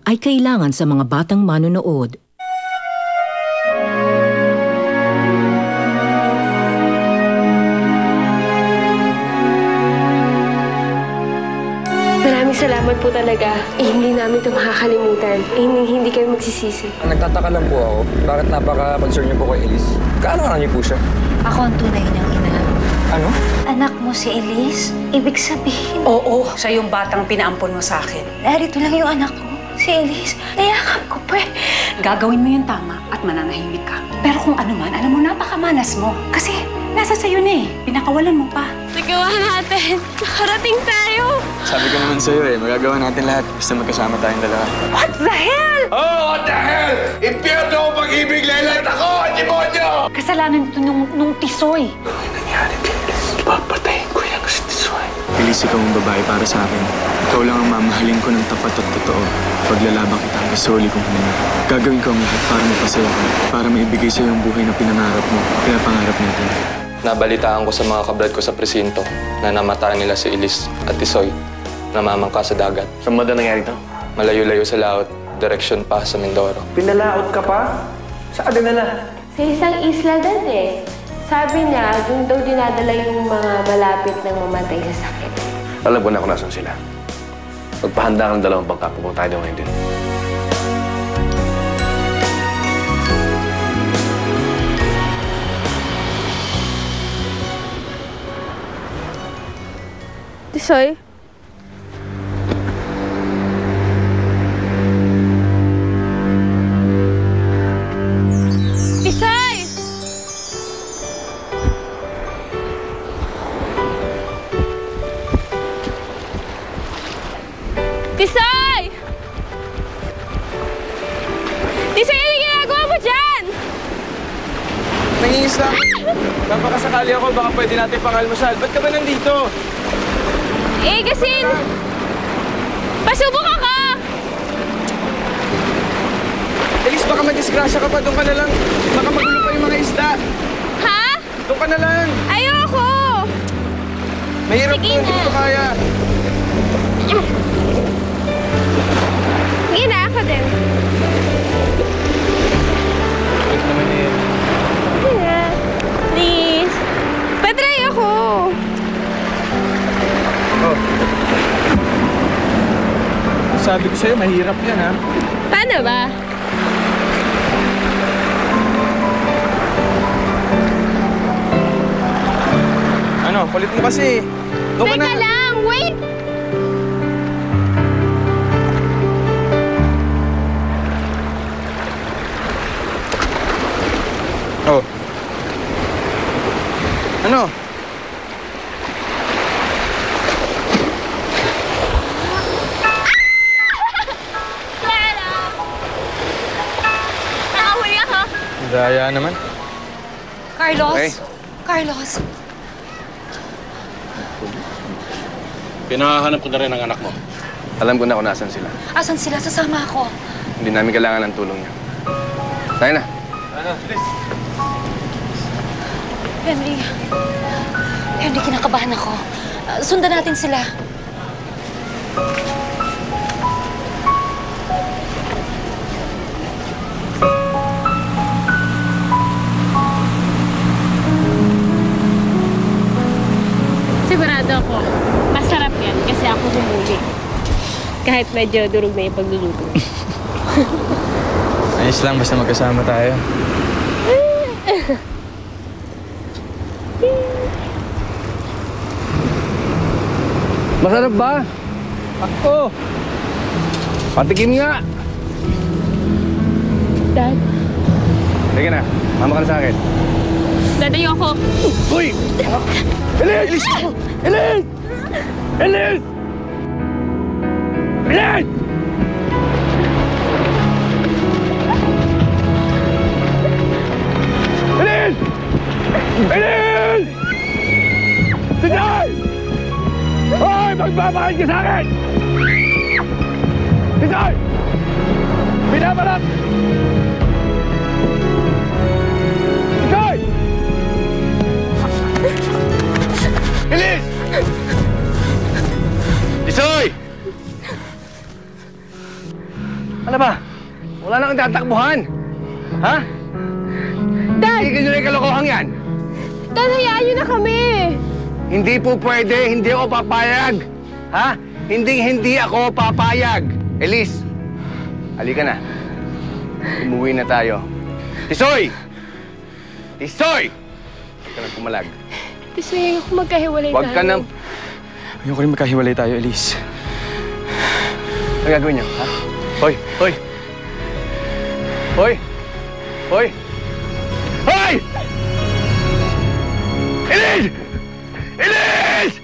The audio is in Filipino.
ay kailangan sa mga batang manonood. Maraming salamat po talaga. Hindi namin ito makakalimutan. Hindi kayo magsisisi. Nagtataka lang po ako. Bakit napaka-concern niyo po kay Elise? Kaano niyo po siya? Ako ang tunay niyang ina. Ano? Anak mo si Elise? Ibig sabihin... Oo, siya yung batang pinaampon mo sa akin. Narito lang yung anak ko, si Elise. Nayakap ko pa. Gagawin mo yung tama at mananahimik ka. Pero kung ano man, alam mo, napakamalas mo. Kasi nasa sayo na eh. Pinakawalan mo pa. Nagawa natin. Nakarating tayo. Sabi ko naman sa'yo magagawa natin lahat. Basta magkasama tayong dalawa. What the hell? Oh, what the hell? Impyerno ang pag-ibig, Leland! Ako, demonyo! Kasalanan ito nung tisoy. Ano nangyari kay Elise? Papatayin ko yung si Tisoy. Elise, ikaw ang babae para sa akin. Ikaw lang ang mamahalin ko ng tapat at totoo. Paglalabang kita ang isoli kong hininga. Gagawin ko ang lahat para mapasaya ka. Para maibigay sa'yo ang buhay na pinangarap mo. Pinapangarap natin. Nabalitaan ko sa mga kabrad ko sa presinto na namatay nila si Elise at Tisoy. Namamangka sa dagat. Saan ba nangyari ito? Malayo-layo sa laot, direksyon pa sa Mindoro. Pinalaot ka pa? Saan dinala? Sa isang isla dati. Sabi niya, doon daw dinadala yung mga malapit ng mamatay sa sakit. Alam ko na kung nasan sila. Magpahanda ka ng dalawang bangka. Pupunta tayo ngayon din. Tisoy? Tisoy! Tisoy! Tisoy, ano ginagawa mo dyan? Nangingis lang. Baka sakali ako, baka pwede natin pangalmusal. Ba't ka ba nandito? Eh, kasi... Pasubok ako! Elise, baka madisgrasya ka pa. Doon ka na lang. Baka magulo pa yung mga isda. Ha? Doon ka na lang. Ayoko! Mahirap Sige to, hindi na. ko kaya. Sige na, ako din. Wait naman eh. Sige na. Please. Patry ako. Oh. Sabi ko sa'yo, mahirap yan ha. Paano ba? Ano, kulit mo kasi. Doon ka na. Teka lang, wait! Oh. Ano? Clara! Nakahuli ako. Daya naman. Carlos? Okay. Carlos? Pinahahanap ko na rin ang anak mo. Alam ko na kung nasan sila. Asan sila? Sasama ako. Hindi namin kailangan ng tulong niya. Tayo na. Henry. Henry, kinakabahan ako. Sundan natin sila. Sigurado ako, masarap yan kasi ako humuli. Kahit medyo durog na yung pagluluto. Ayos lang, basta magkasama tayo. Masarap ba? Ako! Patikim nga! Dad, Sige na, mama ka na sa akin. Dad, ayoko. Uy! Elise! Elise! Elise! Elise! Elise! Elise! Tisoy! Hoy! Magbabahan ka sa akin! Tisoy! Binabalat! Tisoy! Elise! Tisoy! Ano ba? Wala nang tatakbuhan. Ha? Dad! Tigil nyo na yung kalokohan yan. Dad, hayaan niyo na kami! Hindi po pwede. Hindi ako papayag. Ha? Hindi ako papayag. Elise, halika na. Umuwi na tayo. Tisoy! Tisoy! Huwag ka nang pumalag. Tisoy, ayoko magkahiwalay Huwag ka nang... Ayoko rin magkahiwalay tayo, Elise. Ano gagawin niyo, ha? Hoy! Hoy! Hoy! Hoy! Hoy! Elise! Elise!